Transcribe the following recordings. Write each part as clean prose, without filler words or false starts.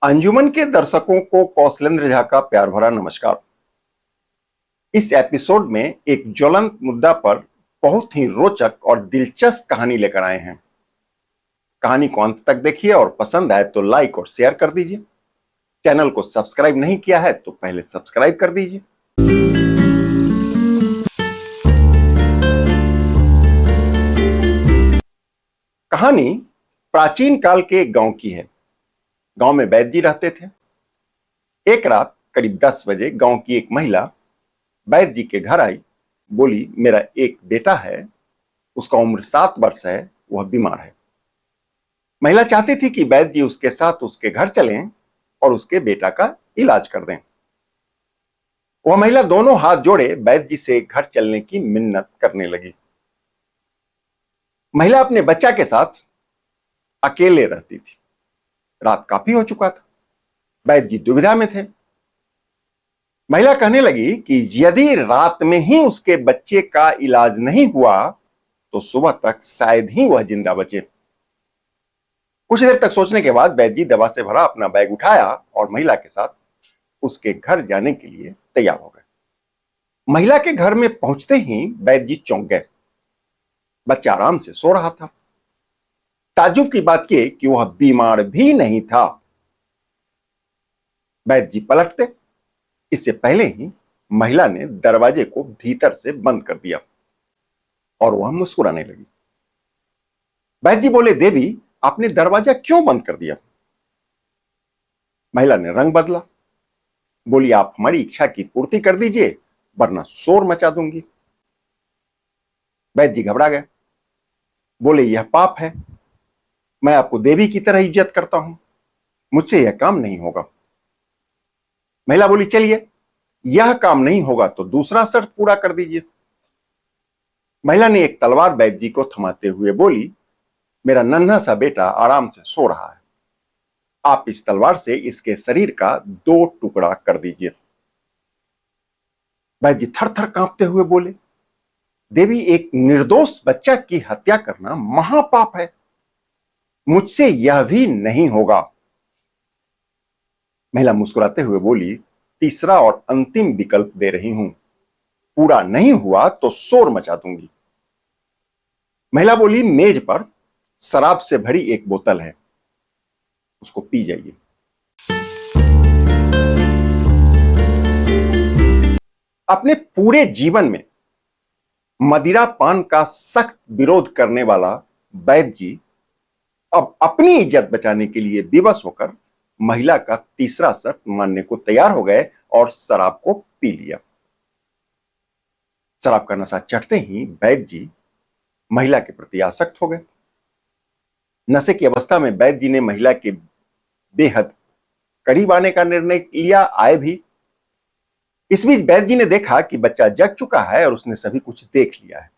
अंजुमन के दर्शकों को कौशलेंद्र झा का प्यार भरा नमस्कार। इस एपिसोड में एक ज्वलंत मुद्दा पर बहुत ही रोचक और दिलचस्प कहानी लेकर आए हैं। कहानी को अंत तक देखिए और पसंद आए तो लाइक और शेयर कर दीजिए। चैनल को सब्सक्राइब नहीं किया है तो पहले सब्सक्राइब कर दीजिए। कहानी प्राचीन काल के एक गांव की है। गांव में वैद्य जी रहते थे। एक रात करीब 10 बजे गांव की एक महिला वैद्य जी के घर आई। बोली, मेरा एक बेटा है, उसका उम्र 7 वर्ष है, वह बीमार है। महिला चाहती थी कि वैद्य जी उसके साथ उसके घर चलें और उसके बेटा का इलाज कर दें। वह महिला दोनों हाथ जोड़े वैद्य जी से घर चलने की मिन्नत करने लगी। महिला अपने बच्चा के साथ अकेले रहती थी। रात काफी हो चुका था। वैद्य जी दुविधा में थे। महिला कहने लगी कि यदि रात में ही उसके बच्चे का इलाज नहीं हुआ तो सुबह तक शायद ही वह जिंदा बचे। कुछ देर तक सोचने के बाद वैद्य जी दवा से भरा अपना बैग उठाया और महिला के साथ उसके घर जाने के लिए तैयार हो गए। महिला के घर में पहुंचते ही वैद्य जी चौंक गए। बच्चा आराम से सो रहा था। ताज्जुब की बात यह कि वह बीमार भी नहीं था। वैद्य जी पलटते, इससे पहले ही महिला ने दरवाजे को भीतर से बंद कर दिया और वह मुस्कुराने लगी। वैद्य जी बोले, देवी, आपने दरवाजा क्यों बंद कर दिया? महिला ने रंग बदला। बोली, आप हमारी इच्छा की पूर्ति कर दीजिए वरना शोर मचा दूंगी। वैद्य जी घबरा गए। बोले, यह पाप है। मैं आपको देवी की तरह इज्जत करता हूं, मुझसे यह काम नहीं होगा। महिला बोली, चलिए, यह काम नहीं होगा तो दूसरा शर्त पूरा कर दीजिए। महिला ने एक तलवार वैद्य जी को थमाते हुए बोली, मेरा नन्हा सा बेटा आराम से सो रहा है, आप इस तलवार से इसके शरीर का 2 टुकड़ा कर दीजिए। वैद्य जी थर थर कांपते हुए बोले, देवी, एक निर्दोष बच्चा की हत्या करना महापाप है, मुझसे यह भी नहीं होगा। महिला मुस्कुराते हुए बोली, तीसरा और अंतिम विकल्प दे रही हूं, पूरा नहीं हुआ तो शोर मचा दूंगी। महिला बोली, मेज पर शराब से भरी एक बोतल है, उसको पी जाइए। अपने पूरे जीवन में मदिरा पान का सख्त विरोध करने वाला वैद्य जी अब अपनी इज्जत बचाने के लिए विवश होकर महिला का तीसरा शर्त मानने को तैयार हो गए और शराब को पी लिया। शराब का नशा चढ़ते ही वैद्य जी महिला के प्रति आसक्त हो गए। नशे की अवस्था में वैद्य जी ने महिला के बेहद करीब आने का निर्णय लिया, आए भी। इस बीच वैद्य जी ने देखा कि बच्चा जग चुका है और उसने सभी कुछ देख लिया है।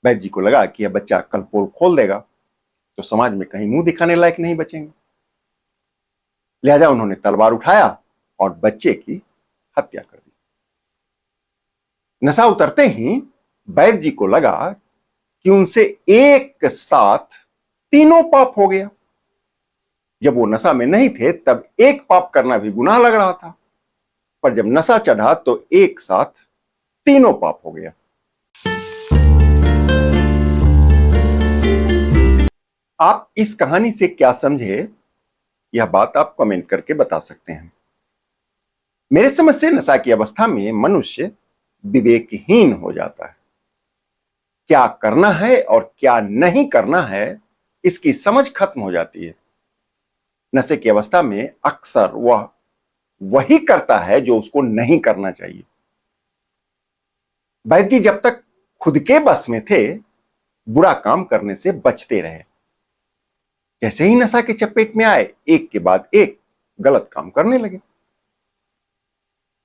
वैद्य जी को लगा कि यह बच्चा कल पोल खोल देगा तो समाज में कहीं मुंह दिखाने लायक नहीं बचेंगे। लिहाजा उन्होंने तलवार उठाया और बच्चे की हत्या कर दी। नशा उतरते ही वैद्य जी को लगा कि उनसे एक साथ तीनों पाप हो गया। जब वो नशा में नहीं थे तब एक पाप करना भी गुनाह लग रहा था, पर जब नशा चढ़ा तो एक साथ तीनों पाप हो गया। आप इस कहानी से क्या समझे, यह बात आप कमेंट करके बता सकते हैं। मेरे समझ से नशा की अवस्था में मनुष्य विवेकहीन हो जाता है। क्या करना है और क्या नहीं करना है इसकी समझ खत्म हो जाती है। नशे की अवस्था में अक्सर वह वही करता है जो उसको नहीं करना चाहिए। वैद्य जी जब तक खुद के बस में थे बुरा काम करने से बचते रहे। जैसे ही नशा के चपेट में आए एक के बाद एक गलत काम करने लगे।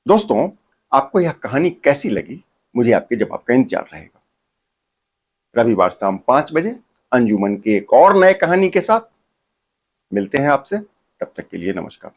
दोस्तों, आपको यह कहानी कैसी लगी, मुझे आपके जवाब का इंतजार रहेगा। रविवार शाम 5 बजे अंजुमन के एक और नए कहानी के साथ मिलते हैं आपसे। तब तक के लिए नमस्कार।